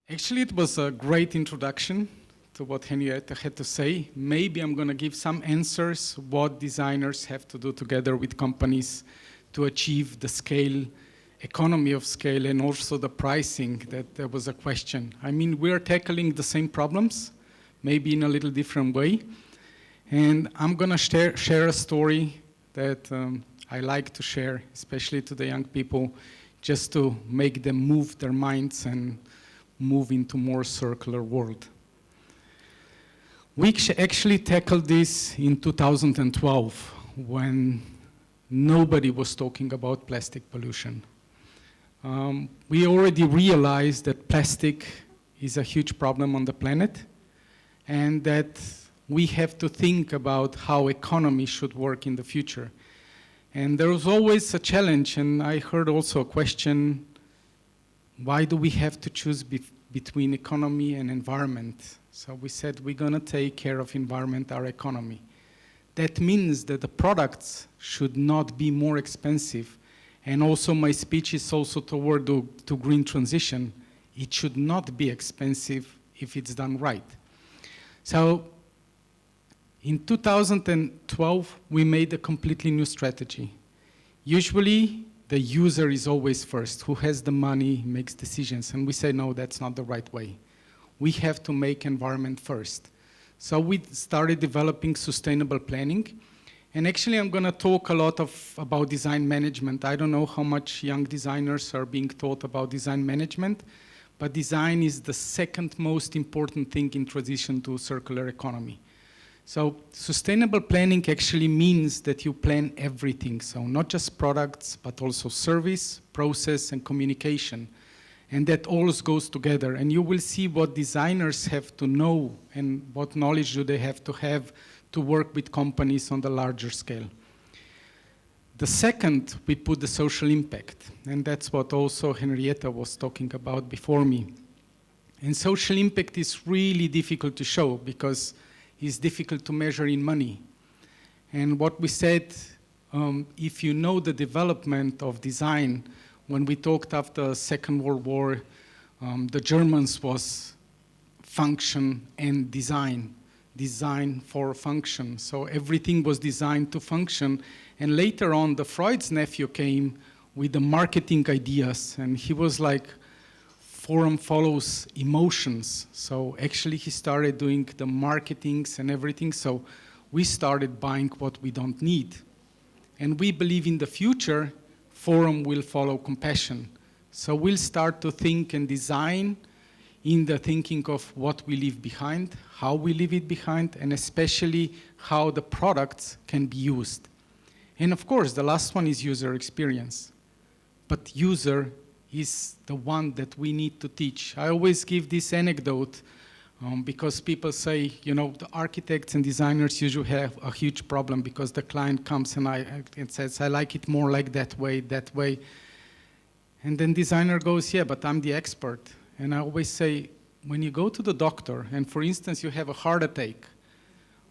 Actually, it was a great introduction to what Henrietta had to say. Maybe I'm going to give some answers what designers have to do together with companies to achieve the scale, economy of scale, and also the pricing. That there was a question. I mean, we're tackling the same problems, maybe in a little different way. And I'm going to share a story that I like to share, especially to the young people, just to make them move their minds and move into more circular world. We actually tackled this in 2012 when nobody was talking about plastic pollution. We already realized that plastic is a huge problem on the planet and that we have to think about how economy should work in the future. And there was always a challenge, and I heard also a question, why do we have to choose between economy and environment? So we said we're going to take care of environment, our economy. That means that the products should not be more expensive. And also my speech is also toward to green transition. It should not be expensive if it's done right. So in 2012, we made a completely new strategy. Usually, the user is always first. Who has the money makes decisions. And we say, no, that's not the right way. We have to make environment first. So we started developing sustainable planning. And actually, I'm going to talk a lot about design management. I don't know how much young designers are being taught about design management, but design is the second most important thing in transition to circular economy. So sustainable planning actually means that you plan everything. So not just products, but also service, process, and communication. And that all goes together. And you will see what designers have to know and what knowledge do they have to work with companies on the larger scale. The second, we put the social impact. And that's what also Henrietta was talking about before me. And social impact is really difficult to show because it's difficult to measure in money. And what we said, if you know the development of design, when we talked after Second World War, the Germans was function and design for function. So everything was designed to function. And later on, the Freud's nephew came with the marketing ideas, and he was like, Forum follows emotions. So actually he started doing the marketings and everything. So we started buying what we don't need. And we believe in the future, Forum will follow compassion. So we'll start to think and design in the thinking of what we leave behind, how we leave it behind, and especially how the products can be used. And of course, the last one is user experience. But user is the one that we need to teach. I always give this anecdote because people say, you know, the architects and designers usually have a huge problem because the client comes and says, I like it more like that way. And then designer goes, yeah, but I'm the expert. And I always say, when you go to the doctor and for instance, you have a heart attack,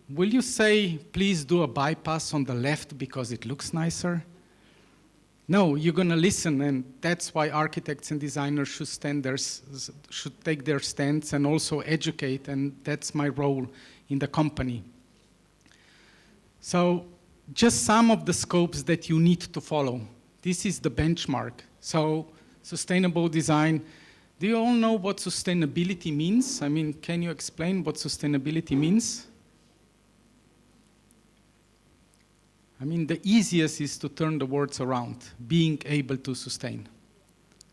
will you say, please do a bypass on the left because it looks nicer? No, you're going to listen, and that's why architects and designers should take their stance and also educate, and that's my role in the company. So just some of the scopes that you need to follow. This is the benchmark. So sustainable design. Do you all know what sustainability means? I mean, can you explain what sustainability means? I mean, the easiest is to turn the words around, being able to sustain.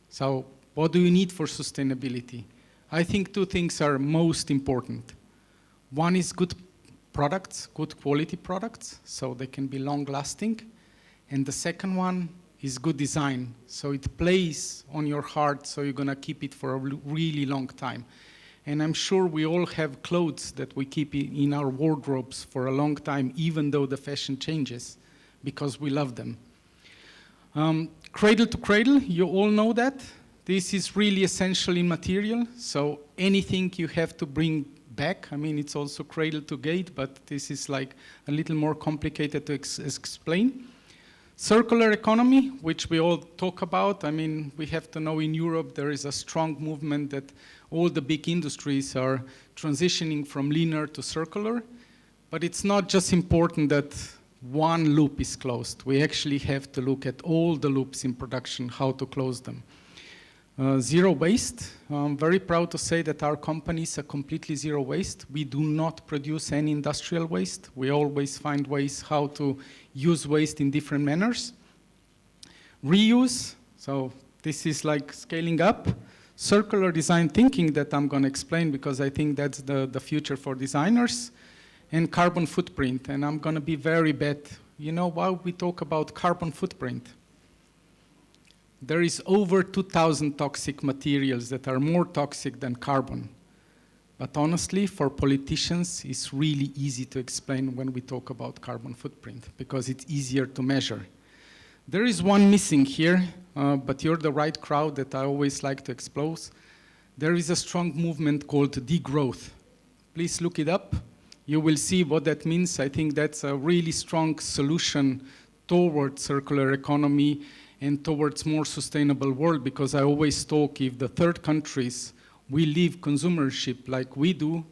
So what do you need for sustainability? I think two things are most important. One is good products, good quality products, so they can be long-lasting. And the second one is good design. So it plays on your heart, so you're going to keep it for a really long time. And I'm sure we all have clothes that we keep in our wardrobes for a long time, even though the fashion changes, because we love them. Cradle to cradle, you all know that. This is really essential in material, so anything you have to bring back, I mean, it's also cradle to gate, but this is like a little more complicated to explain. Circular economy, which we all talk about. I mean, we have to know in Europe there is a strong movement that all the big industries are transitioning from linear to circular. But it's not just important that one loop is closed. We actually have to look at all the loops in production, how to close them. Zero waste. I'm very proud to say that our companies are completely zero waste. We do not produce any industrial waste. We always find ways how to use waste in different manners. Reuse, so this is like scaling up. Circular design thinking that I'm going to explain because I think that's the future for designers. And carbon footprint, and I'm going to be very bad. You know why we talk about carbon footprint? There is over 2,000 toxic materials that are more toxic than carbon. But honestly, for politicians, it's really easy to explain when we talk about carbon footprint because it's easier to measure. There is one missing here, but you're the right crowd that I always like to expose. There is a strong movement called degrowth. Please look it up. You will see what that means. I think that's a really strong solution towards circular economy and towards more sustainable world, because I always talk if the third countries will leave consumership like we do,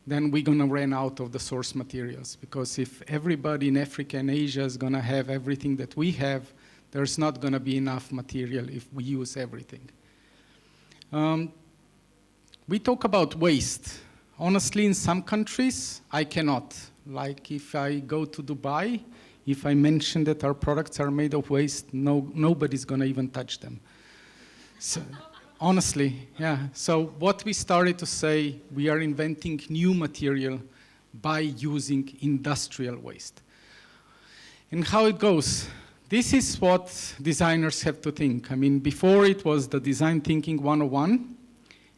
then we're gonna run out of the source materials. Because if everybody in Africa and Asia is gonna have everything that we have, there's not gonna be enough material if we use everything. We talk about waste. Honestly, in some countries, I cannot. Like if I go to Dubai, if I mention that our products are made of waste, nobody's gonna even touch them. So, honestly, yeah. So what we started to say, we are inventing new material by using industrial waste. And how it goes, this is what designers have to think. I mean, before it was the design thinking 101,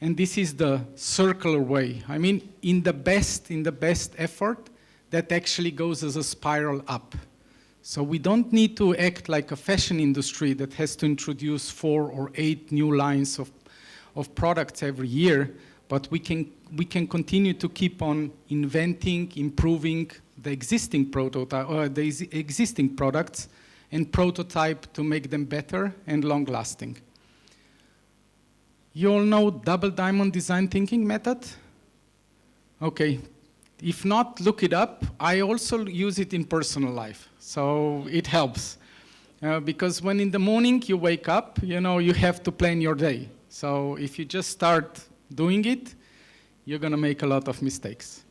and this is the circular way. I mean, in the best effort, that actually goes as a spiral up. So we don't need to act like a fashion industry that has to introduce 4 or 8 new lines of products every year, but we can continue to keep on inventing, improving the existing existing products and prototype to make them better and long-lasting. You all know double diamond design thinking method? Okay, if not, look it up. I also use it in personal life, so it helps. Because when in the morning you wake up, you know, you have to plan your day. So if you just start doing it, you're gonna make a lot of mistakes.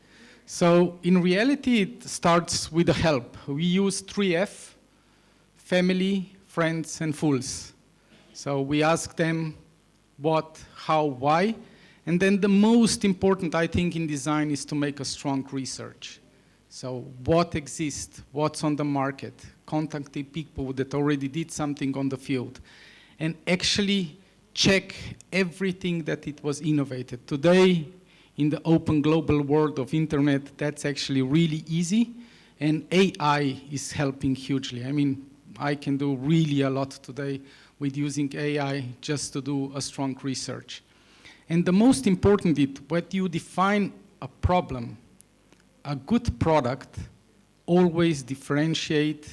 So in reality, it starts with the help. We use 3F, family, friends, and fools. So we ask them what, how, why. And then the most important, I think, in design is to make a strong research. So what exists, what's on the market, contacting people that already did something on the field, and actually check everything that it was innovated. Today, in the open global world of internet, that's actually really easy, and AI is helping hugely. I mean, I can do really a lot today with using AI just to do a strong research. And the most important is when you define a problem, a good product always differentiate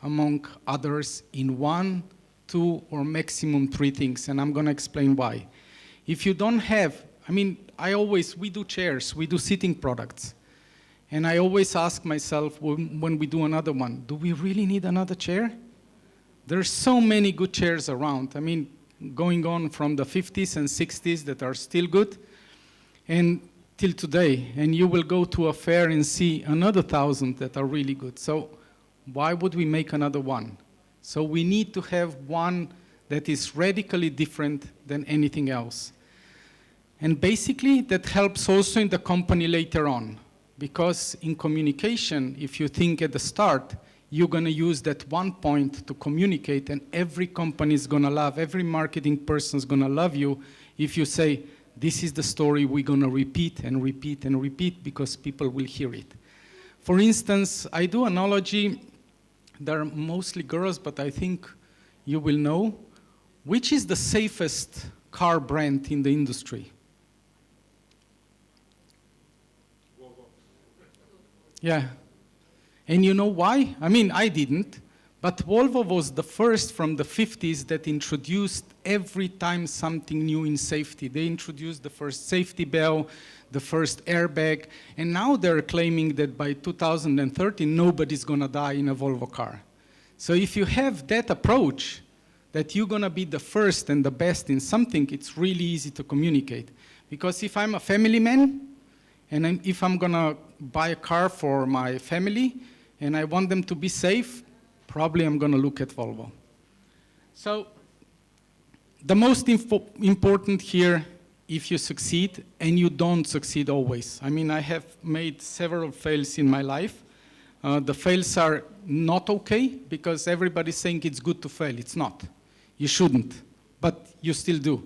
among others in 1, 2, or maximum 3 things, and I'm gonna explain why. If you don't have, I mean, we do chairs, we do sitting products, and I always ask myself when we do another one, do we really need another chair? There's so many good chairs around. I mean, going on from the 50s and 60s that are still good, and till today. And you will go to a fair and see another 1,000 that are really good. So why would we make another one? So we need to have one that is radically different than anything else. And basically, that helps also in the company later on. Because in communication, if you think at the start, you're going to use that one point to communicate, and every company is going to love, every marketing person is going to love you if you say, this is the story we're going to repeat and repeat and repeat because people will hear it. For instance, I do analogy, they're mostly girls, but I think you will know, which is the safest car brand in the industry? Yeah. And you know why? I mean, I didn't, But Volvo was the first from the 50s that introduced every time something new in safety. They introduced the first safety bell, the first airbag, and now they're claiming that by 2030, nobody's gonna die in a Volvo car. So if you have that approach, that you're gonna be the first and the best in something, it's really easy to communicate. Because if I'm a family man, and if I'm gonna buy a car for my family, and I want them to be safe, probably I'm gonna look at Volvo. So the most important here, if you succeed, and you don't succeed always. I mean, I have made several fails in my life. The fails are not okay, because everybody's saying it's good to fail. It's not. You shouldn't, but you still do.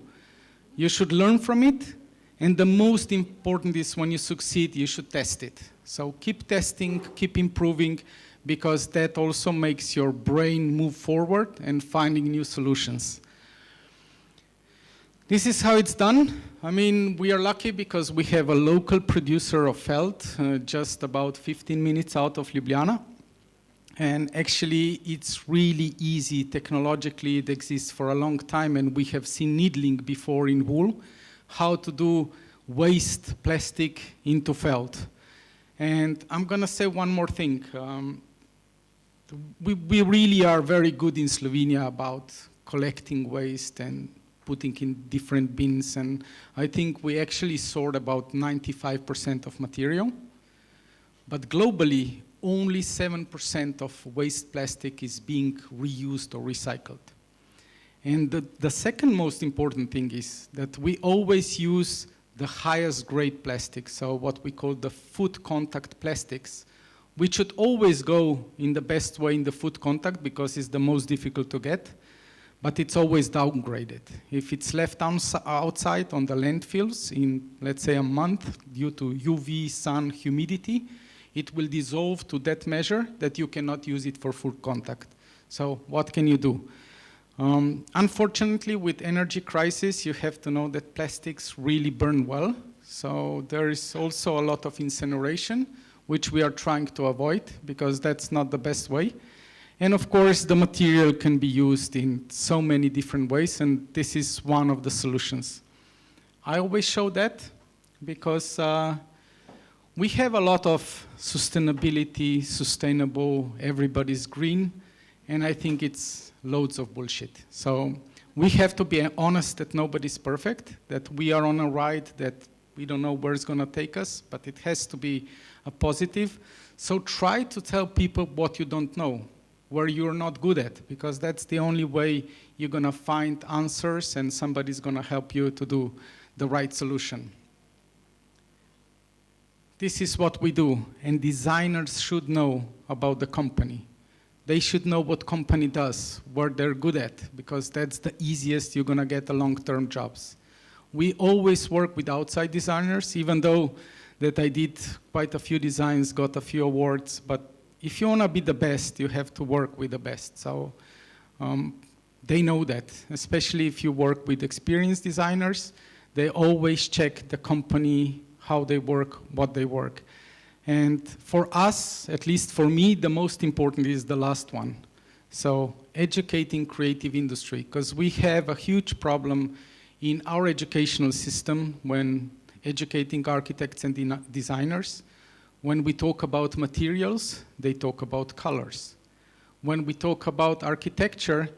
You should learn from it, and the most important is when you succeed, you should test it. So keep testing, keep improving, because that also makes your brain move forward and finding new solutions. This is how it's done. I mean, we are lucky because we have a local producer of felt, just about 15 minutes out of Ljubljana. And actually, it's really easy. Technologically, it exists for a long time, and we have seen needling before in wool, how to do waste plastic into felt. And I'm gonna say one more thing. We really are very good in Slovenia about collecting waste and putting in different bins, and I think we actually sort about 95% of material. But globally, only 7% of waste plastic is being reused or recycled. And the second most important thing is that we always use the highest grade plastic, so what we call the food contact plastics, which should always go in the best way in the food contact because it's the most difficult to get. But it's always downgraded. If it's left outside on the landfills in, let's say, a month due to UV, sun, humidity, it will dissolve to that measure that you cannot use it for food contact. So what can you do? Unfortunately, with energy crisis, you have to know that plastics really burn well. So there is also a lot of incineration, which we are trying to avoid because that's not the best way. And of course, the material can be used in so many different ways, and this is one of the solutions. I always show that because we have a lot of sustainability, sustainable, everybody's green, and I think it's loads of bullshit. So we have to be honest that nobody's perfect, that we are on a ride that we don't know where it's gonna take us, but it has to be a positive. So try to tell people what you don't know, where you're not good at, because that's the only way you're gonna find answers and somebody's gonna help you to do the right solution. This is what we do, and designers should know about the company. They should know what company does, what they're good at, because that's the easiest you're gonna get the long-term jobs. We always work with outside designers, even though that I did quite a few designs, got a few awards, but if you want to be the best, you have to work with the best. So they know that, especially if you work with experienced designers, they always check the company, how they work, what they work. And for us, at least for me, the most important is the last one. So educating creative industry, because we have a huge problem in our educational system when educating architects and designers. When we talk about materials, they talk about colors. When we talk about architecture,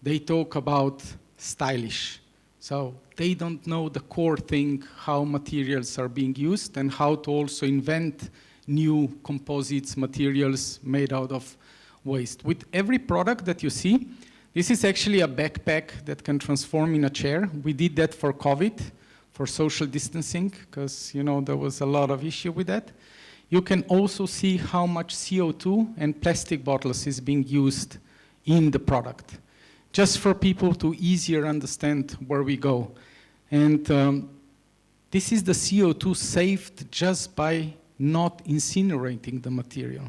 they talk about stylish. So they don't know the core thing, how materials are being used and how to also invent new composites, materials made out of waste. With every product that you see, this is actually a backpack that can transform in a chair. We did that for COVID, for social distancing, because there was a lot of issue with that. You can also see how much CO2 and plastic bottles is being used in the product, just for people to easier understand where we go. And this is the CO2 saved just by not incinerating the material.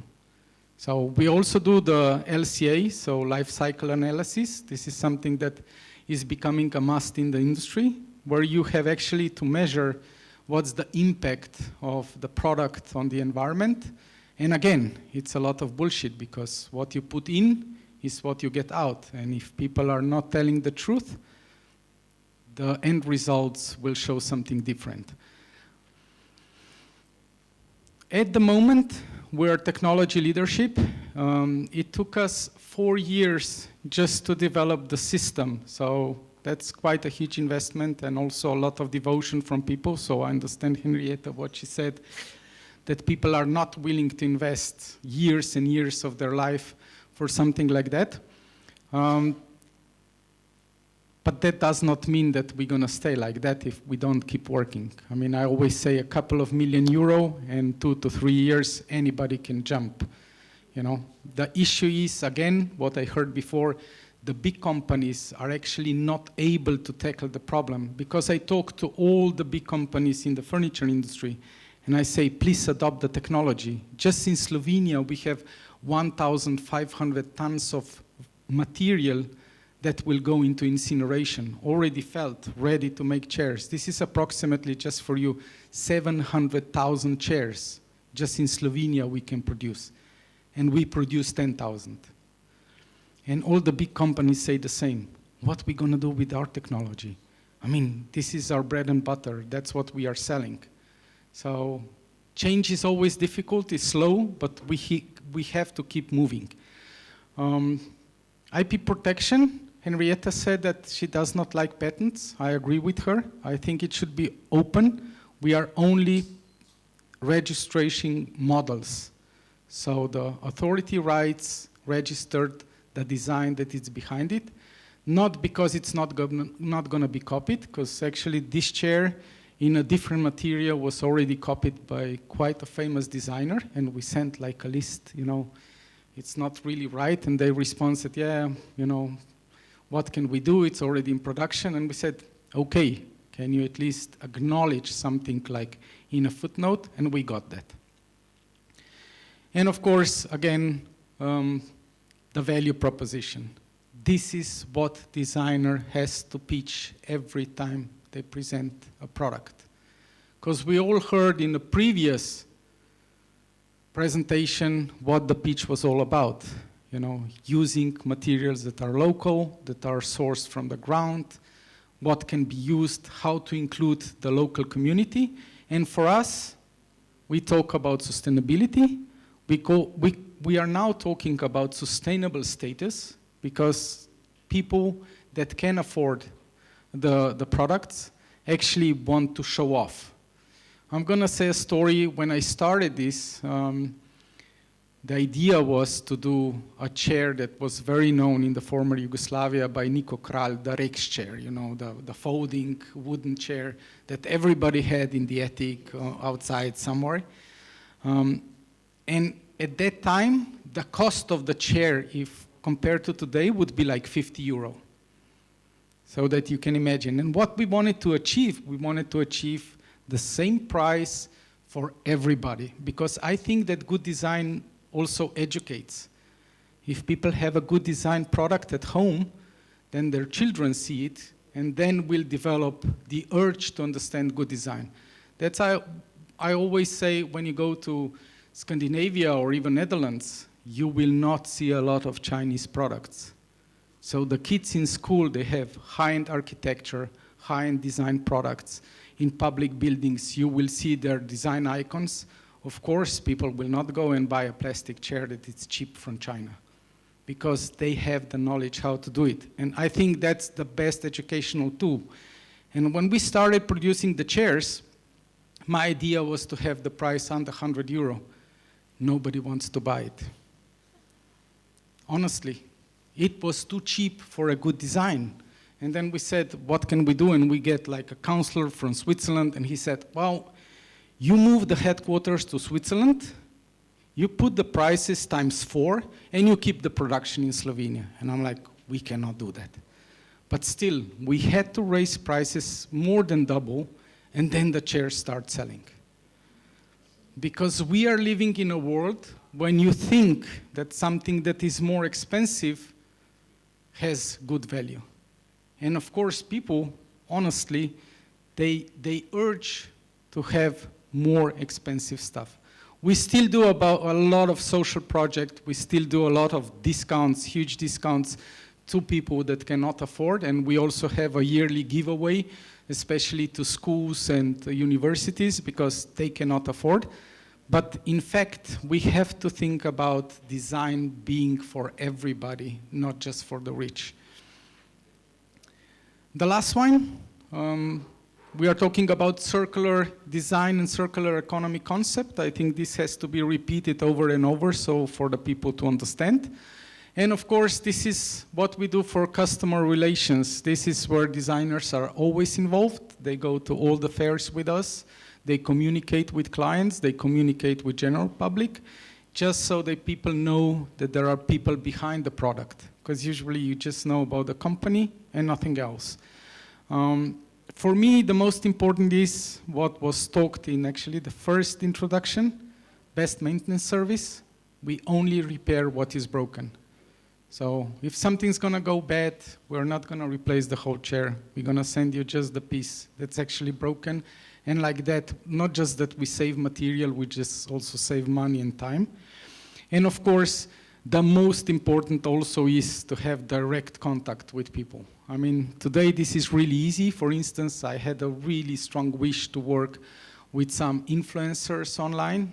So we also do the LCA, so life cycle analysis. This is something that is becoming a must in the industry, where you have actually to measure what's the impact of the product on the environment. And again, it's a lot of bullshit because what you put in, is what you get out. And if people are not telling the truth, the end results will show something different. At the moment, we're technology leadership. It took us 4 years just to develop the system. So that's quite a huge investment and also a lot of devotion from people. So I understand, Henrietta, what she said, that people are not willing to invest years and years of their life for something like that. But that does not mean that we're going to stay like that if we don't keep working. I mean, I always say a couple of million euro and 2 to 3 years, anybody can jump. You know, the issue is, again, what I heard before, the big companies are actually not able to tackle the problem. Because I talk to all the big companies in the furniture industry, and I say, please adopt the technology. Just in Slovenia, we have 1,500 tons of material that will go into incineration, already felt, ready to make chairs. This is approximately, just for you, 700,000 chairs. Just in Slovenia we can produce. And we produce 10,000. And all the big companies say the same. What are we going to do with our technology? I mean, this is our bread and butter. That's what we are selling. So change is always difficult, it's slow, but we have to keep moving. IP protection. Henrietta said that she does not like patents. I agree with her. I think it should be open. We are only registering models. So the authority rights registered the design that is behind it. Not because it's not going to be copied, because actually this chair in a different material was already copied by quite a famous designer, and we sent like a list, you know, it's not really right, and they responded, yeah, you know, what can we do? It's already in production. And we said, okay, can you at least acknowledge something like in a footnote? And we got that. And of course, again, the value proposition. This is what designer has to pitch every time they present a product. Because we all heard in the previous presentation what the pitch was all about. You know, using materials that are local, that are sourced from the ground, what can be used, how to include the local community. And for us, we talk about sustainability. We are now talking about sustainable status, because people that can afford the products actually want to show off. I'm going to say a story. When I started this, the idea was to do a chair that was very known in the former Yugoslavia by Niko Kralj, the Rex chair, you know, the folding wooden chair that everybody had in the attic outside somewhere. And at that time, the cost of the chair, if compared to today, would be like 50 euro. So that you can imagine. And what we wanted to achieve the same price for everybody. Because I think that good design also educates. If people have a good design product at home, then their children see it, and then will develop the urge to understand good design. That's how I always say, when you go to Scandinavia or even Netherlands, you will not see a lot of Chinese products. So the kids in school, they have high-end architecture, high-end design products. In public buildings, you will see their design icons. Of course, people will not go and buy a plastic chair that is cheap from China, because they have the knowledge how to do it. And I think that's the best educational tool. And when we started producing the chairs, my idea was to have the price under 100 euro. Nobody wants to buy it. Honestly, it was too cheap for a good design. And then we said, what can we do? And we get like a counselor from Switzerland, and he said, well, you move the headquarters to Switzerland, you put the prices ×4, and you keep the production in Slovenia. And I'm like, we cannot do that. But still, we had to raise prices more than double, and then the chairs start selling. Because we are living in a world when you think that something that is more expensive has good value. And of course, people, honestly, they urge to have more expensive stuff. We still do about a lot of social projects. We still do a lot of discounts, huge discounts to people that cannot afford. And we also have a yearly giveaway, especially to schools and universities, because they cannot afford. But in fact, we have to think about design being for everybody, not just for the rich. The last one, we are talking about circular design and circular economy concept. I think this has to be repeated over and over, so for the people to understand. And of course, this is what we do for customer relations. This is where designers are always involved. They go to all the fairs with us. They communicate with clients. They communicate with general public, just so that people know that there are people behind the product. Because usually you just know about the company and nothing else. For me, the most important is what was talked in actually the first introduction, best maintenance service. We only repair what is broken. So if something's going to go bad, we're not going to replace the whole chair. We're going to send you just the piece that's actually broken. And like that, not just that we save material, we just also save money and time. And of course, the most important also is to have direct contact with people. I mean, today this is really easy. For instance, I had a really strong wish to work with some influencers online.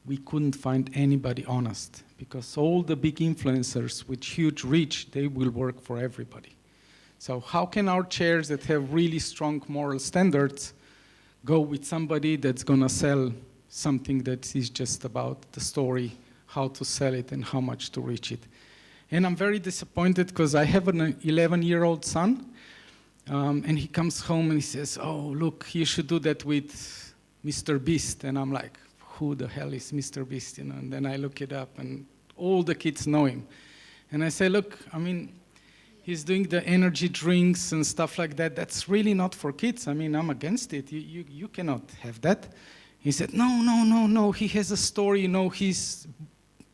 We couldn't find anybody honest, because all the big influencers with huge reach, they will work for everybody. So how can our chairs that have really strong moral standards go with somebody that's going to sell something that is just about the story, how to sell it and how much to reach it? And I'm very disappointed because I have an 11-year-old son, and he comes home and he says, oh, look, you should do that with Mr. Beast. And I'm like, who the hell is Mr. Beast? You know? And then I look it up, and all the kids know him. And I say, look, I mean, he's doing the energy drinks and stuff like that. That's really not for kids. I mean, I'm against it. You cannot have that. He said, no, he has a story, you know, he's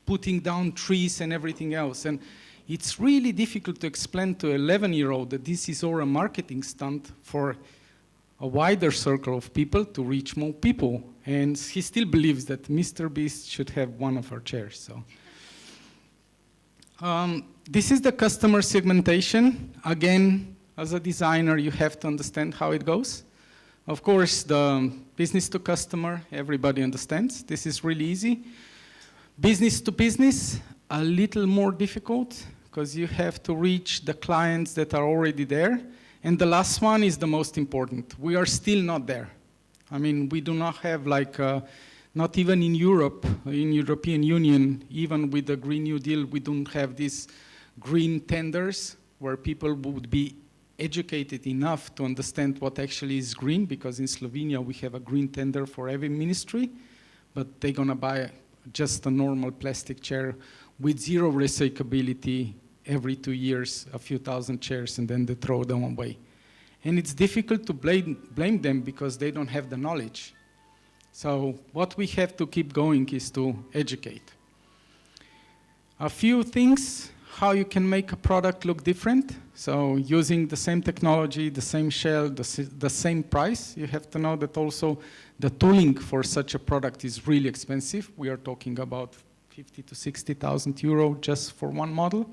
putting down trees and everything else. And it's really difficult to explain to an 11-year-old that this is all a marketing stunt for a wider circle of people to reach more people. And he still believes that Mr. Beast should have one of our chairs. So. This is the customer segmentation. Again, as a designer, you have to understand how it goes. Of course, the business to customer, everybody understands. This is really easy. Business to business, a little more difficult, because you have to reach the clients that are already there. And the last one is the most important. We are still not there. I mean, we do not have like, not even in Europe, in European Union, even with the Green New Deal, we don't have these green tenders where people would be educated enough to understand what actually is green, because in Slovenia we have a green tender for every ministry, but they're gonna buy just a normal plastic chair with zero recyclability every 2 years, a few thousand chairs, and then they throw them away. And it's difficult to blame them because they don't have the knowledge. So what we have to keep going is to educate. A few things, how you can make a product look different. So using the same technology, the same shell, the same price, you have to know that also the tooling for such a product is really expensive. We are talking about 50 to 60,000 euro just for one model.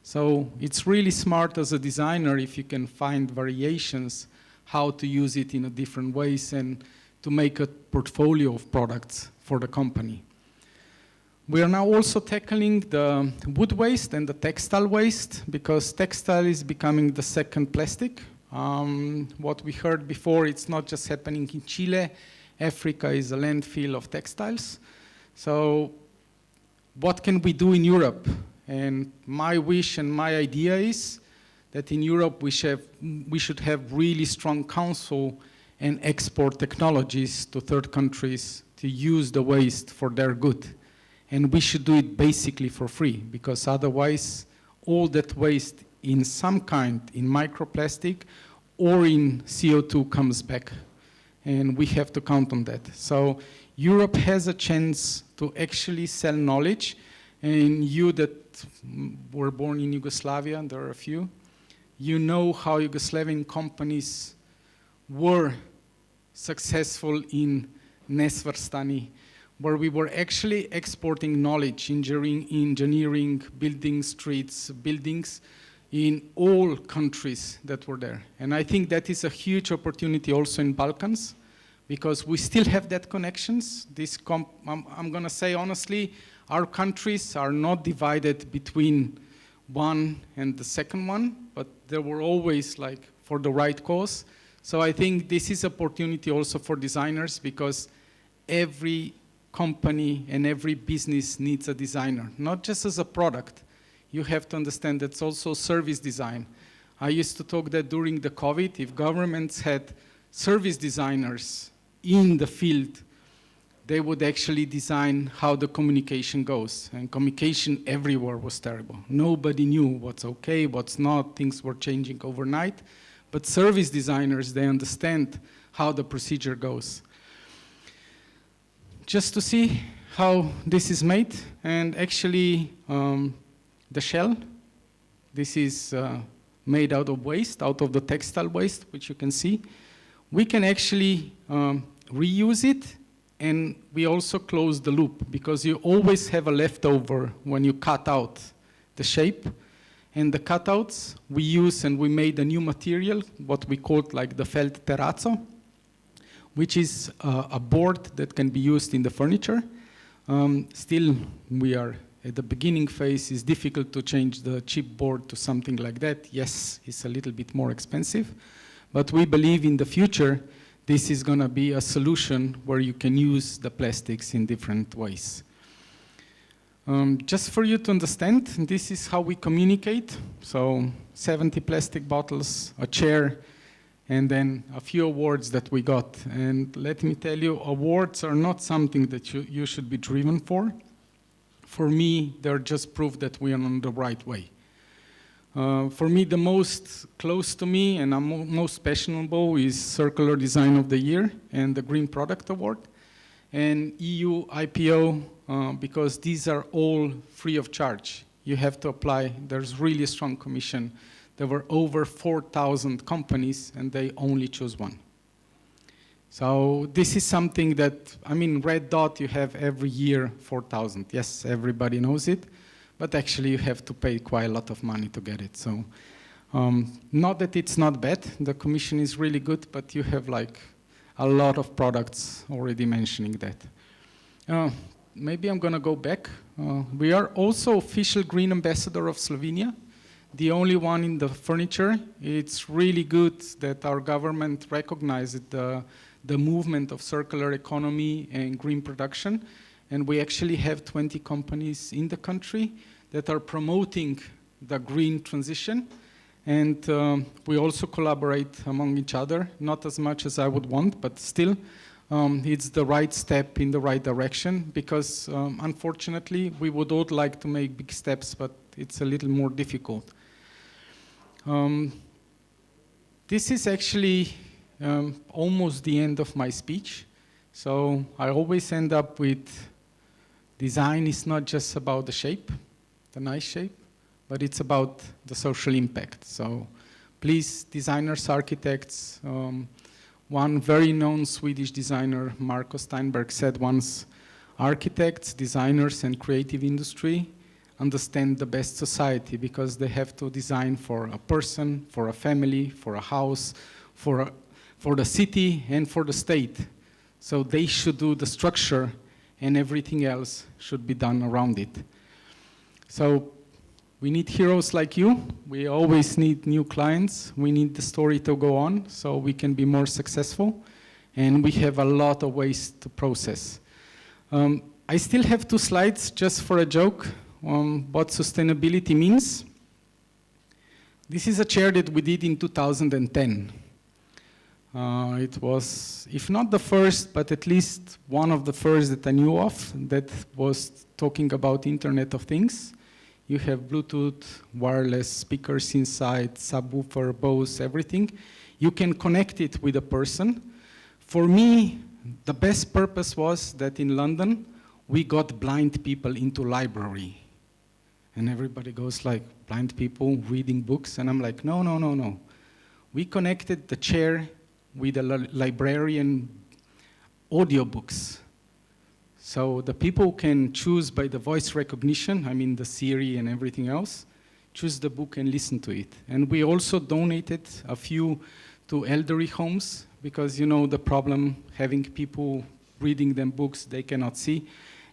So it's really smart as a designer if you can find variations, how to use it in a different ways and to make a portfolio of products for the company. We are now also tackling the wood waste and the textile waste, because textile is becoming the second plastic. What we heard before, it's not just happening in Chile. Africa is a landfill of textiles. So what can we do in Europe? And my wish and my idea is that in Europe we should have really strong council and export technologies to third countries to use the waste for their good. And we should do it basically for free, because otherwise all that waste in some kind, in microplastic or in CO2 comes back. And we have to count on that. So Europe has a chance to actually sell knowledge. And you that were born in Yugoslavia, and there are a few, you know how Yugoslavian companies were successful in nesvrstani where we were actually exporting knowledge, engineering, building streets, buildings in all countries that were there. And I think that is a huge opportunity also in Balkans, because we still have that connections. I'm gonna say honestly, our countries are not divided between one and the second one, but they were always like for the right cause. So I think this is opportunity also for designers, because every company and every business needs a designer, not just as a product. You have to understand that's also service design. I used to talk that during the COVID, if governments had service designers in the field, they would actually design how the communication goes. And communication everywhere was terrible. Nobody knew what's okay, what's not. Things were changing overnight. But service designers, they understand how the procedure goes. Just to see how this is made, and actually the shell, this is made out of waste, out of the textile waste, which you can see. We can actually reuse it, and we also close the loop, because you always have a leftover when you cut out the shape. And the cutouts we use, and we made a new material, what we called like the felt terrazzo, which is a board that can be used in the furniture. Still, we are at the beginning phase. It's difficult to change the cheap board to something like that. Yes, it's a little bit more expensive, but we believe in the future, this is gonna be a solution where you can use the plastics in different ways. Just for you to understand, this is how we communicate. So 70 plastic bottles, a chair, and then a few awards that we got. And let me tell you, awards are not something that you should be driven for. For me, they're just proof that we are on the right way. For me, the most close to me and I'm most passionate about is Circular Design of the Year and the Green Product Award and EU IPO, because these are all free of charge. You have to apply. There's really a strong commission. There were over 4,000 companies and they only choose one. So this is something that, I mean, Red Dot you have every year 4,000. Yes, everybody knows it. But actually you have to pay quite a lot of money to get it. So not that it's not bad, the commission is really good, but you have like a lot of products already mentioning that. Maybe I'm gonna go back. We are also official green ambassador of Slovenia, the only one in the furniture. It's really good that our government recognized the movement of circular economy and green production. And we actually have 20 companies in the country that are promoting the green transition. And we also collaborate among each other, not as much as I would want, but still it's the right step in the right direction, because unfortunately we would all like to make big steps, but it's a little more difficult. This is actually almost the end of my speech. So I always end up with design is not just about the shape, the nice shape, but it's about the social impact. So please, designers, architects, one very known Swedish designer, Marco Steinberg, said once, architects, designers, and creative industry understand the best society because they have to design for a person, for a family, for a house, for the city, and for the state. So they should do the structure and everything else should be done around it. So we need heroes like you. We always need new clients. We need the story to go on so we can be more successful. And we have a lot of ways to process. I still have 2 slides just for a joke on what sustainability means. This is a chair that we did in 2010. It was, if not the first, but at least one of the first that I knew of that was talking about Internet of Things. You have Bluetooth, wireless speakers inside, subwoofer, Bose, everything. You can connect it with a person. For me, the best purpose was that in London, we got blind people into library. And everybody goes like, blind people reading books? And I'm like, no, no, no, no. We connected the chair with a librarian audiobooks. So the people can choose by the voice recognition, I mean the Siri and everything else, choose the book and listen to it. And we also donated a few to elderly homes because you know the problem having people reading them books they cannot see.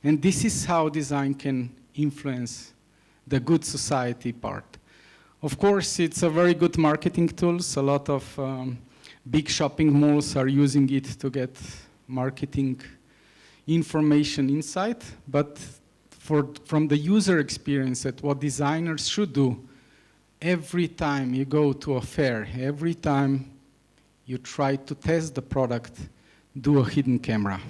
And this is how design can influence the good society part. Of course, it's a very good marketing tool. A lot of big shopping malls are using it to get marketing information insight, but from the user experience at what designers should do, every time you go to a fair, every time you try to test the product, do a hidden camera.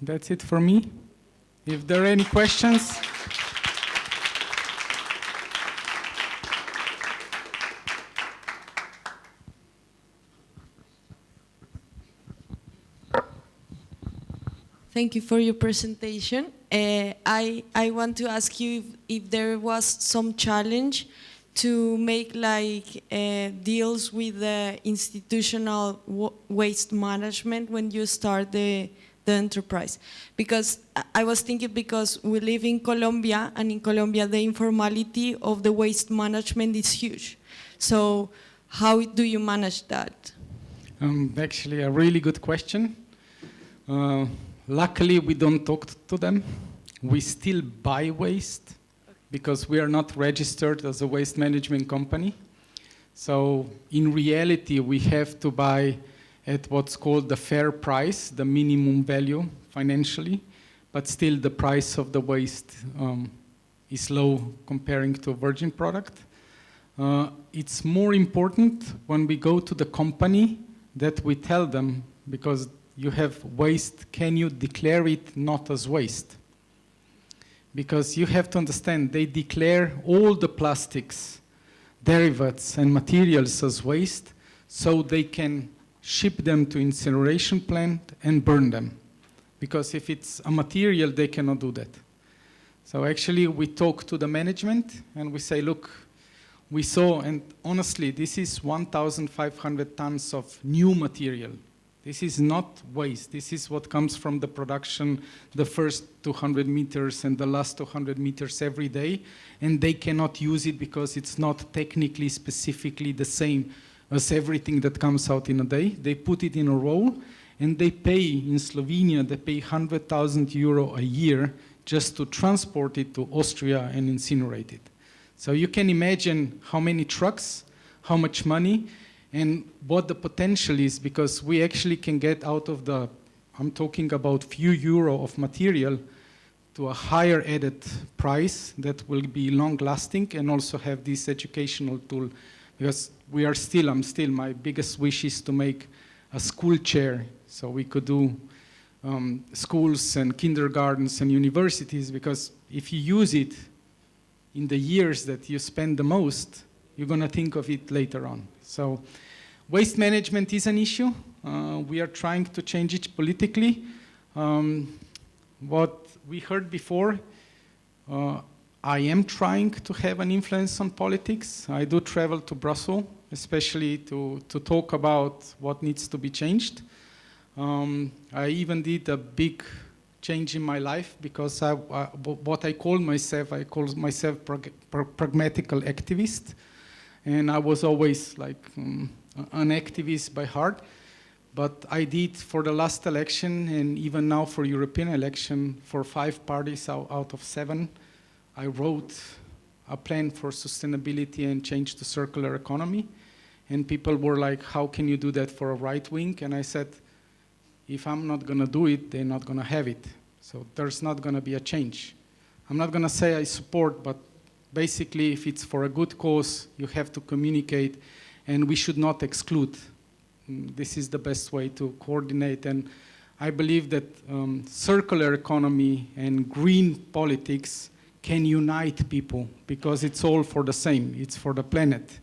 That's it for me. If there are any questions. Thank you for your presentation. I want to ask you if there was some challenge to make like deals with the institutional waste management when you start the enterprise. Because I was thinking, because we live in Colombia, and in Colombia the informality of the waste management is huge. So how do you manage that? Actually, a really good question. Luckily, we don't talk to them. We still buy waste because we are not registered as a waste management company. So in reality, we have to buy at what's called the fair price, the minimum value financially, but still the price of the waste is low comparing to a virgin product. It's more important when we go to the company that we tell them, because you have waste, can you declare it not as waste? Because you have to understand, they declare all the plastics, derivatives and materials as waste, so they can ship them to incineration plant and burn them. Because if it's a material, they cannot do that. So actually we talk to the management and we say, look, we saw, and honestly, this is 1,500 tons of new material. This is not waste. This is what comes from the production, the first 200 meters and the last 200 meters every day, and they cannot use it because it's not technically, specifically the same as everything that comes out in a day. They put it in a roll, and they pay, in Slovenia, they pay 100,000 euro a year just to transport it to Austria and incinerate it. So you can imagine how many trucks, how much money, and what the potential is, because we actually can get out of the, I'm talking about few euro of material, to a higher added price that will be long lasting and also have this educational tool. Because we are still, my biggest wish is to make a school chair, so we could do schools and kindergartens and universities, because if you use it in the years that you spend the most, you're gonna think of it later on. So waste management is an issue. We are trying to change it politically. What we heard before, I am trying to have an influence on politics. I do travel to Brussels, especially to talk about what needs to be changed. I even did a big change in my life, because what I call myself pragmatical activist. And I was always like an activist by heart. But I did for the last election, and even now for European election, for 5 parties out of 7, I wrote a plan for sustainability and change to circular economy. And people were like, how can you do that for a right wing? And I said, if I'm not gonna do it, they're not gonna have it. So there's not gonna be a change. I'm not gonna say I support, but basically, if it's for a good cause, you have to communicate, and we should not exclude. This is the best way to coordinate, and I believe that circular economy and green politics can unite people, because it's all for the same, it's for the planet.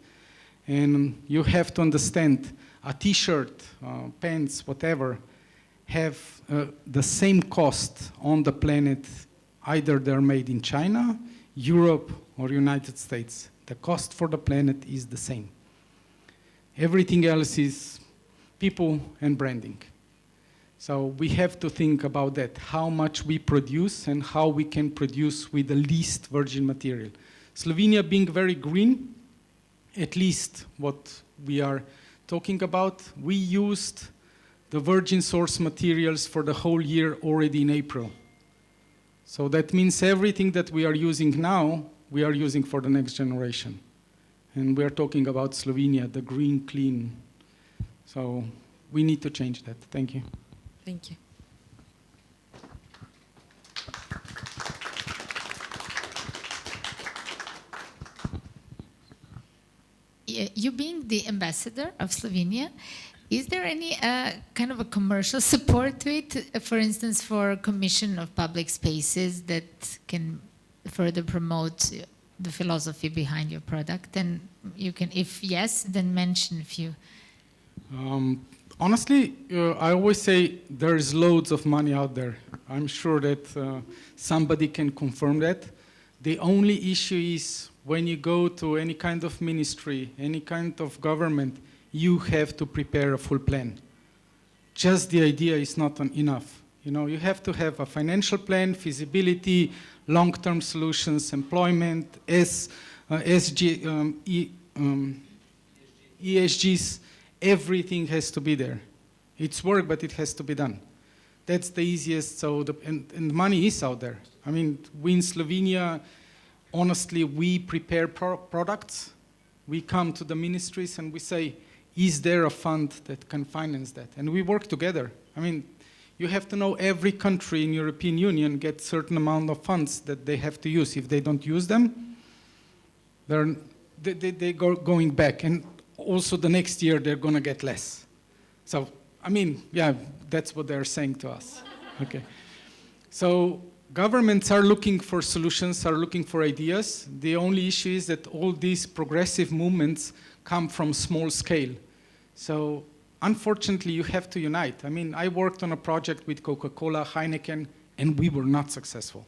And you have to understand, a t-shirt, pants, whatever, have the same cost on the planet, either they're made in China, Europe, or United States. The cost for the planet is the same. Everything else is people and branding. So we have to think about that, how much we produce and how we can produce with the least virgin material. Slovenia being very green, at least what we are talking about, we used the virgin source materials for the whole year already in April. So that means everything that we are using now, we are using for the next generation. And we are talking about Slovenia, the green, clean. So we need to change that. Thank you. Thank you. You being the ambassador of Slovenia, is there any kind of a commercial support to it? For instance, for commission of public spaces that can further promote the philosophy behind your product? And you can, if yes, then mention a few. Honestly, I always say there's loads of money out there. I'm sure that somebody can confirm that. The only issue is when you go to any kind of ministry, any kind of government, you have to prepare a full plan. Just the idea is not enough. You know, you have to have a financial plan, feasibility, long-term solutions, employment, ESGs, everything has to be there. It's work, but it has to be done. That's the easiest, so and money is out there. I mean, we in Slovenia, honestly, we prepare products. We come to the ministries and we say, is there a fund that can finance that? And we work together. I mean, you have to know every country in European Union gets certain amount of funds that they have to use. If they don't use them, they go going back. And also the next year, they're going to get less. So, I mean, yeah, that's what they're saying to us. Okay. So governments are looking for solutions, are looking for ideas. The only issue is that all these progressive movements come from small scale. So unfortunately, you have to unite. I mean, I worked on a project with Coca-Cola, Heineken, and we were not successful.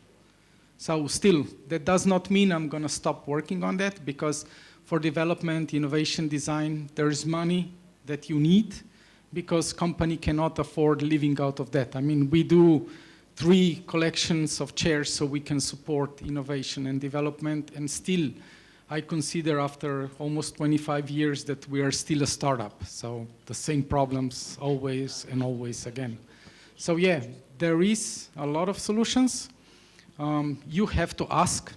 So still, that does not mean I'm going to stop working on that, because for development, innovation, design, there is money that you need, because company cannot afford living out of that. I mean, we do 3 collections of chairs so we can support innovation and development, and still I consider after almost 25 years that we are still a startup. So the same problems always and always again. So yeah, there is a lot of solutions. You have to ask.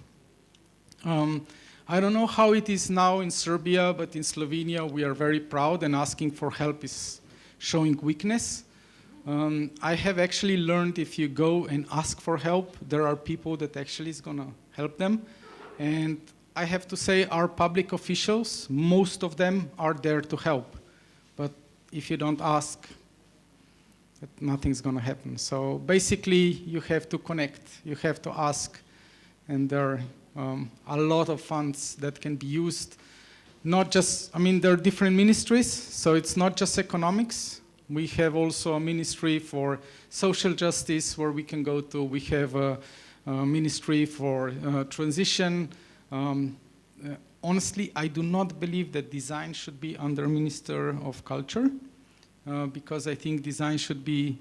I don't know how it is now in Serbia, but in Slovenia we are very proud, and asking for help is showing weakness. I have actually learned if you go and ask for help, there are people that actually is going to help them. And I have to say our public officials, most of them are there to help. But if you don't ask, nothing's going to happen. So basically, you have to connect, you have to ask, and there are a lot of funds that can be used. Not just, I mean, there are different ministries, so it's not just economics. We have also a ministry for social justice where we can go to. We have a ministry for transition. Honestly, I do not believe that design should be under Minister of Culture, because I think design should be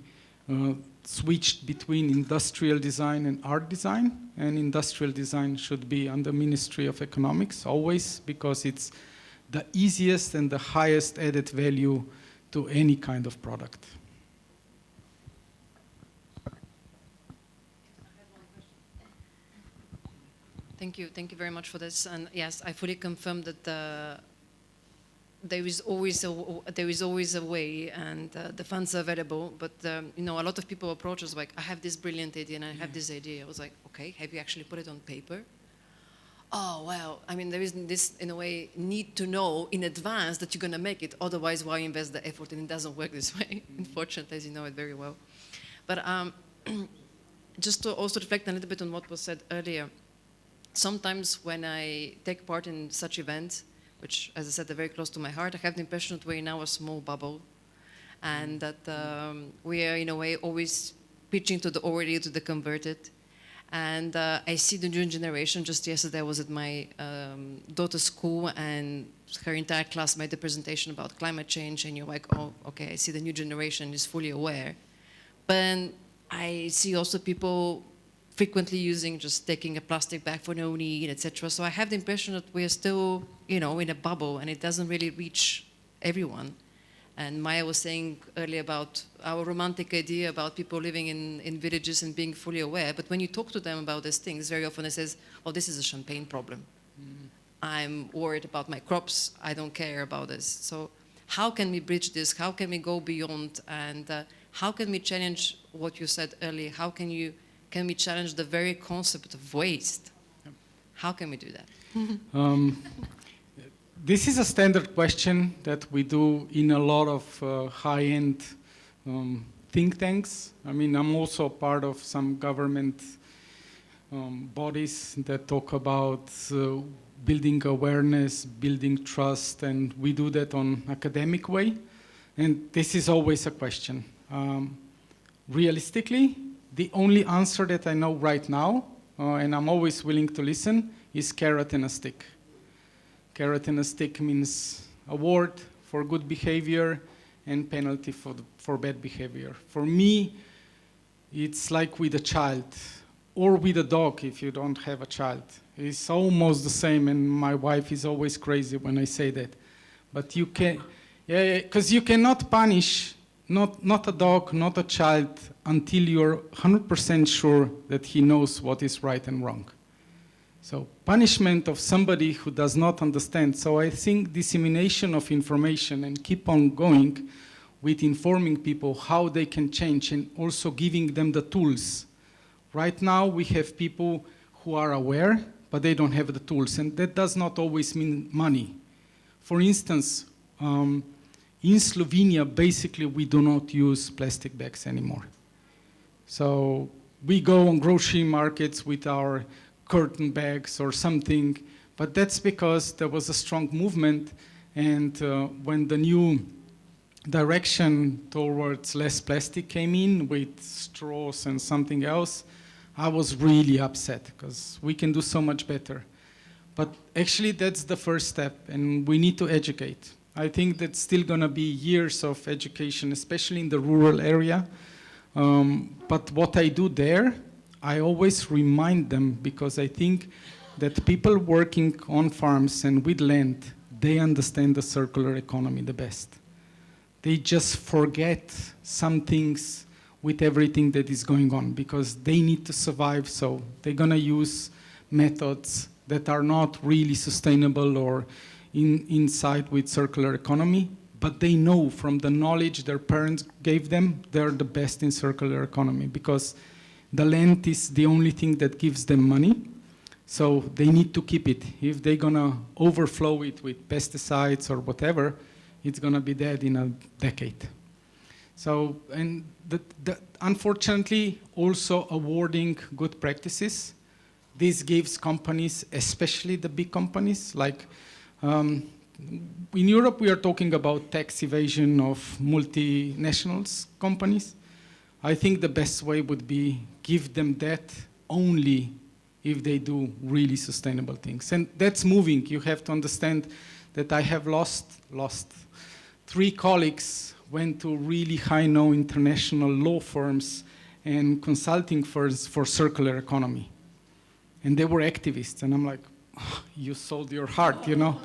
switched between industrial design and art design, and industrial design should be under Ministry of Economics always, because it's the easiest and the highest added value to any kind of product. Thank you very much for this. And yes, I fully confirm that there is always a way, and the funds are available. But you know, a lot of people approach us like, I have this brilliant idea and I have this idea. I was like, okay, have you actually put it on paper? oh, well, I mean, there is this, in a way, need to know in advance that you're going to make it. Otherwise, why invest the effort? And it doesn't work this way, unfortunately, as you know it very well. But just to also reflect a little bit on what was said earlier, sometimes when I take part in such events, which, as I said, are very close to my heart, I have the impression that we're now a small bubble, and that we are, in a way, always preaching to the already, to the converted. And I see the new generation. Just yesterday I was at my daughter's school, and her entire class made a presentation about climate change, and you're like, oh, okay, I see the new generation is fully aware. But I see also people frequently using, just taking a plastic bag for no need, etc. So I have the impression that we are still, in a bubble, and it doesn't really reach everyone. And Maya was saying earlier about our romantic idea about people living in villages and being fully aware. But when you talk to them about these things, very often they say, oh, this is a champagne problem. I'm worried about my crops. I don't care about this. So how can we bridge this? How can we go beyond? And how can we challenge what you said earlier? How can we challenge the very concept of waste? How can we do that? This is a standard question that we do in a lot of high-end think tanks. I mean, I'm also part of some government bodies that talk about building awareness, building trust, and we do that on academic way. And this is always a question. Realistically, the only answer that I know right now, and I'm always willing to listen, is carrot and a stick. Carrot and a stick means award for good behavior and penalty for bad behavior. For me, it's like with a child, or with a dog if you don't have a child. It's almost the same, and my wife is always crazy when I say that. But you can, because you cannot punish not a dog, not a child, until you're 100% sure that he knows what is right and wrong. So punishment of somebody who does not understand. So I think dissemination of information and keep on going with informing people how they can change and also giving them the tools. Right now we have people who are aware, but they don't have the tools, and that does not always mean money. For instance, in Slovenia, basically we do not use plastic bags anymore. So we go on grocery markets with our curtain bags or something, but that's because there was a strong movement, and when the new direction towards less plastic came in with straws and something else, I was really upset because we can do so much better. But actually that's the first step, and we need to educate. I think that's still going to be years of education, especially in the rural area. But what I do there, I always remind them, because I think that people working on farms and with land, they understand the circular economy the best. They just forget some things with everything that is going on because they need to survive, so they're going to use methods that are not really sustainable or inside with circular economy, but they know from the knowledge their parents gave them, they're the best in circular economy because the land is the only thing that gives them money, so they need to keep it. If they're gonna overflow it with pesticides or whatever, it's gonna be dead in a decade. So, and unfortunately, also awarding good practices. This gives companies, especially the big companies, like in Europe we are talking about tax evasion of multinationals companies. I think the best way would be give them that only if they do really sustainable things. And that's moving. You have to understand that I have lost 3 colleagues, went to really high-known international law firms and consulting firms for circular economy. And they were activists, and I'm like, oh, you sold your heart, you know?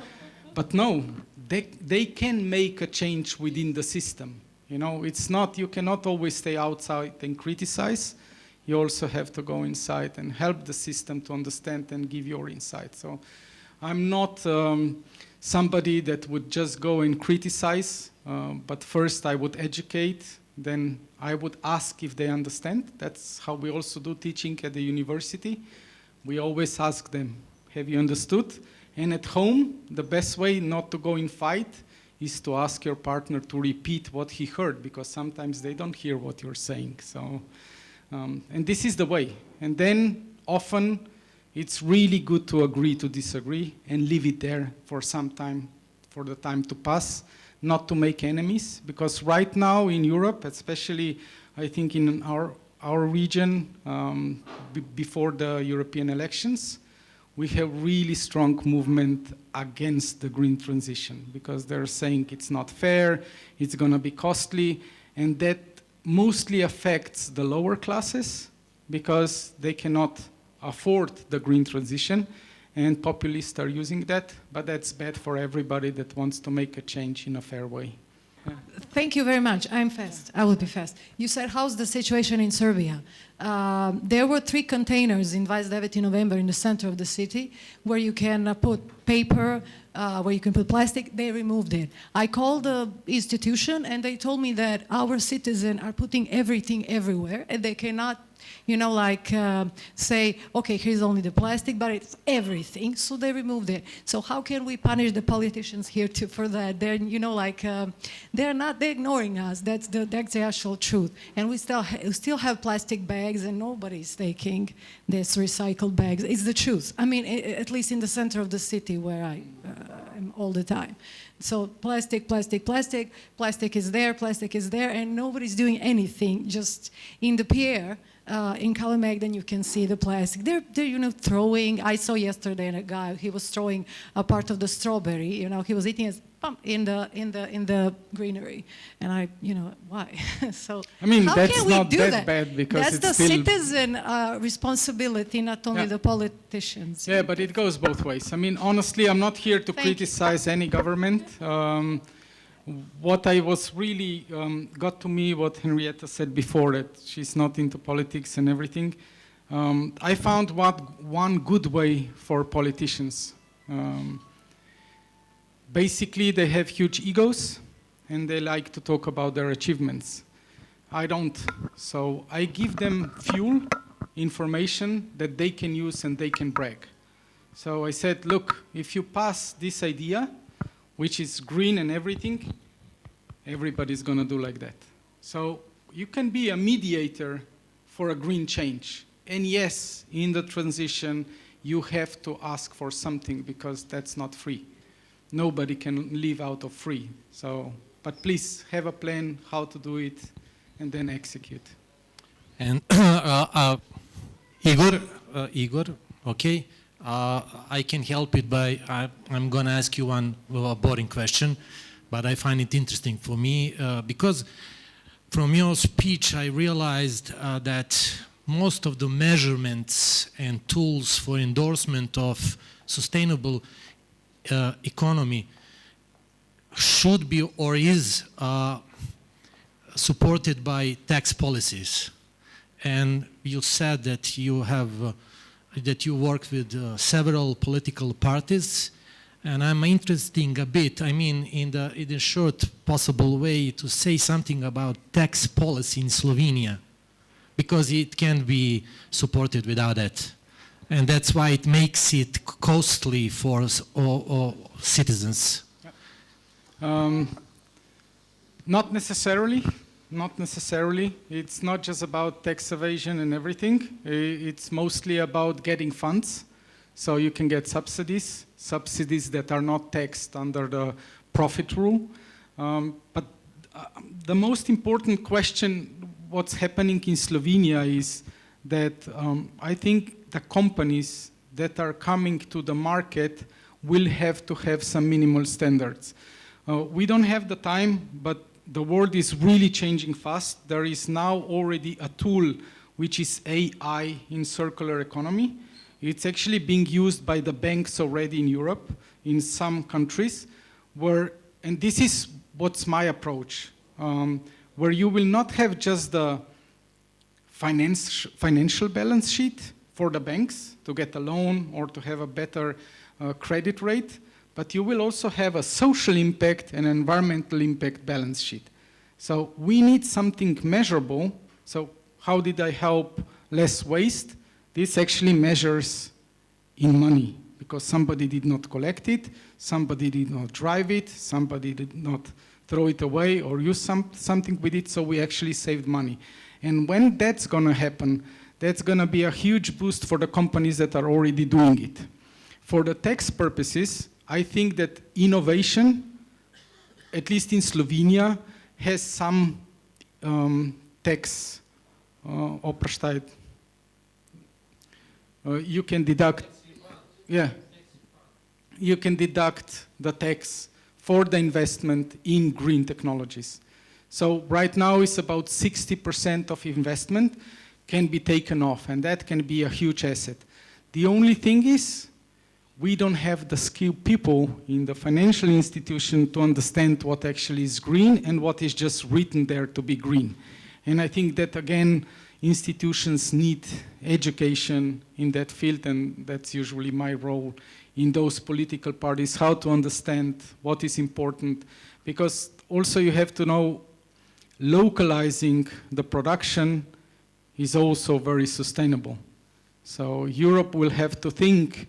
But no, they can make a change within the system. You know, it's not, you cannot always stay outside and criticize. You also have to go inside and help the system to understand and give your insight. So I'm not somebody that would just go and criticize, but first I would educate, then I would ask if they understand. That's how we also do teaching at the university. We always ask them, have you understood? And at home, the best way not to go in fight is to ask your partner to repeat what he heard, because sometimes they don't hear what you're saying. So, and this is the way. And then often it's really good to agree to disagree and leave it there for some time, for the time to pass, not to make enemies. Because right now in Europe, especially I think in our region, before the European elections, we have really strong movement against the green transition, because they're saying it's not fair, it's going to be costly, and that mostly affects the lower classes because they cannot afford the green transition, and populists are using that, but that's bad for everybody that wants to make a change in a fair way. Yeah. Thank you very much. I'm fast. I will be fast. You said, how's the situation in Serbia? There were 3 containers in 29. November in the center of the city where you can put paper, where you can put plastic. They removed it. I called the institution and they told me that our citizens are putting everything everywhere and they cannot, you know, like say, okay, here's only the plastic, but it's everything. So they removed it. So how can we punish the politicians here for that? They're, you know, like they're ignoring us. That's the actual truth. And we still have plastic bags and nobody's taking this recycled bags. It's the truth. I mean, at least in the center of the city where I am all the time. So plastic is there, and nobody's doing anything. Just in the pier, in Kalemegdan, you can see the plastic. They're you know, throwing. I saw yesterday a guy. He was throwing a part of the strawberry. You know, he was eating it in the greenery, and I, you know, why? So I mean, how that's can we not do that bad, because that's it's the still citizen responsibility, not only the politicians. Yeah, but it goes both ways. I mean, honestly, I'm not here to criticize any government. What I was really got to me, what Henrietta said before, that she's not into politics and everything. I found one good way for politicians. Basically, they have huge egos and they like to talk about their achievements. I don't. So I give them fuel, information that they can use and they can brag. So I said, look, if you pass this idea, which is green and everything, everybody's going to do like that. So you can be a mediator for a green change. And yes, in the transition, you have to ask for something, because that's not free. Nobody can live out of free. So, but please have a plan how to do it and then execute. And Igor, okay, I can help it by, I'm going to ask you one boring question, but I find it interesting for me because from your speech I realized that most of the measurements and tools for endorsement of sustainable economy should be or is supported by tax policies. And you said that you have that you work with several political parties, and I'm interested a bit, I mean, in the short possible way, to say something about tax policy in Slovenia, because it can be supported without that. And that's why it makes it costly for all citizens. Not necessarily. Not necessarily. It's not just about tax evasion and everything. It's mostly about getting funds. So you can get subsidies that are not taxed under the profit rule. But the most important question, what's happening in Slovenia, is that I think the companies that are coming to the market will have to have some minimal standards. We don't have the time, but the world is really changing fast. There is now already a tool which is AI in circular economy. It's actually being used by the banks already in Europe, in some countries, and this is what's my approach, where you will not have just the financial balance sheet for the banks to get a loan or to have a better credit rate, but you will also have a social impact and environmental impact balance sheet. So we need something measurable. So how did I help less waste? This actually measures in money, because somebody did not collect it, somebody did not drive it, somebody did not throw it away or use something with it, so we actually saved money. And when that's going to happen, that's going to be a huge boost for the companies that are already doing it. For the tax purposes, I think that innovation, at least in Slovenia, has some tax oproštaj. You can deduct, yeah, you can deduct the tax for the investment in green technologies. So right now it's about 60% of investment can be taken off, and that can be a huge asset. The only thing is, we don't have the skilled people in the financial institution to understand what actually is green and what is just written there to be green. And I think that, again, institutions need education in that field, and that's usually my role in those political parties, how to understand what is important. Because also you have to know, localizing the production is also very sustainable. So Europe will have to think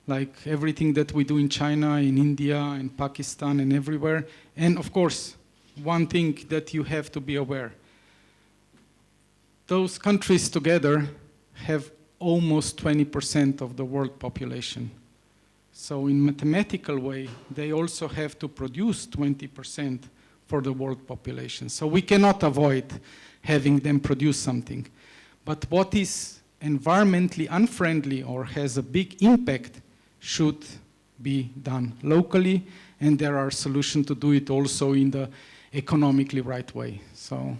like everything that we do in China, in India, in Pakistan, and everywhere. And of course, one thing that you have to be aware, those countries together have almost 20% of the world population. So in mathematical way, they also have to produce 20% for the world population. So we cannot avoid having them produce something. But what is environmentally unfriendly or has a big impact should be done locally, and there are solutions to do it also in the economically right way. So